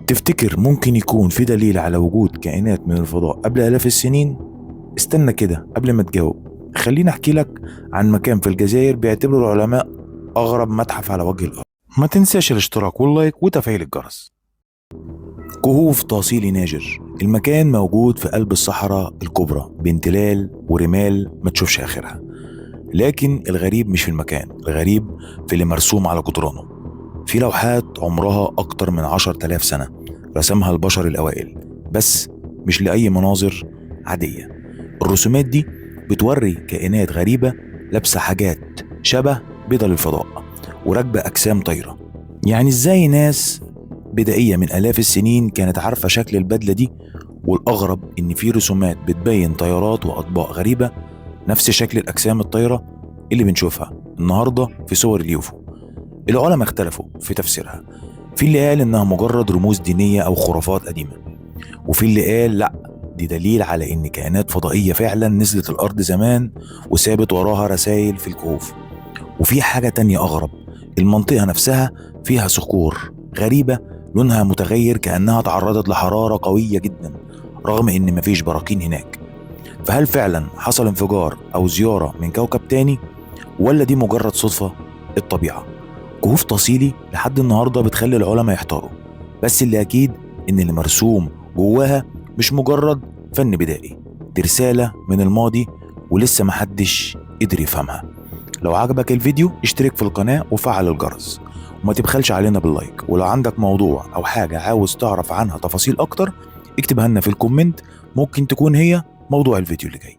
تفتكر ممكن يكون في دليل على وجود كائنات من الفضاء قبل آلاف السنين؟ استنى كده قبل ما تجاوب. خليني احكي لك عن مكان في الجزائر بيعتبره العلماء أغرب متحف على وجه الأرض. ما تنساش الاشتراك واللايك وتفعيل الجرس. كهوف طاسيلي ناجر، المكان موجود في قلب الصحراء الكبرى بين تلال ورمال ما تشوفش آخرها. لكن الغريب مش في المكان، الغريب في اللي مرسوم على جدرانه. في لوحات عمرها أكتر من 10,000 سنة رسمها البشر الأوائل، بس مش لأي مناظر عادية. الرسومات دي بتوري كائنات غريبة لابسة حاجات شبه بيضة الفضاء وراكبة أجسام طايرة. يعني إزاي ناس بدائية من آلاف السنين كانت عارفة شكل البدلة دي؟ والأغرب إن في رسومات بتبين طيارات وأطباق غريبة نفس شكل الأجسام الطايرة اللي بنشوفها النهاردة في صور اليوفو. العلماء اختلفوا في تفسيرها، في اللي قال إنها مجرد رموز دينية أو خرافات قديمة، وفي اللي قال لأ، دي دليل على إن كائنات فضائية فعلا نزلت الأرض زمان وسابت وراها رسائل في الكهوف. وفي حاجة تانية أغرب، المنطقة نفسها فيها صخور غريبة لونها متغير كأنها تعرضت لحرارة قوية جدا رغم إن مفيش براكين هناك. فهل فعلا حصل انفجار أو زيارة من كوكب تاني، ولا دي مجرد صدفة الطبيعة؟ كهوف طاسيلي لحد النهاردة بتخلي العلماء يحتاروا، بس اللي أكيد إن اللي مرسوم جواها مش مجرد فن بدائي، دي رسالة من الماضي ولسه محدش قدر يفهمها. لو عجبك الفيديو اشترك في القناة وفعل الجرس وما تبخلش علينا باللايك. ولو عندك موضوع أو حاجة عاوز تعرف عنها تفاصيل أكتر اكتبها لنا في الكومنت، ممكن تكون هي موضوع الفيديو اللي جاي.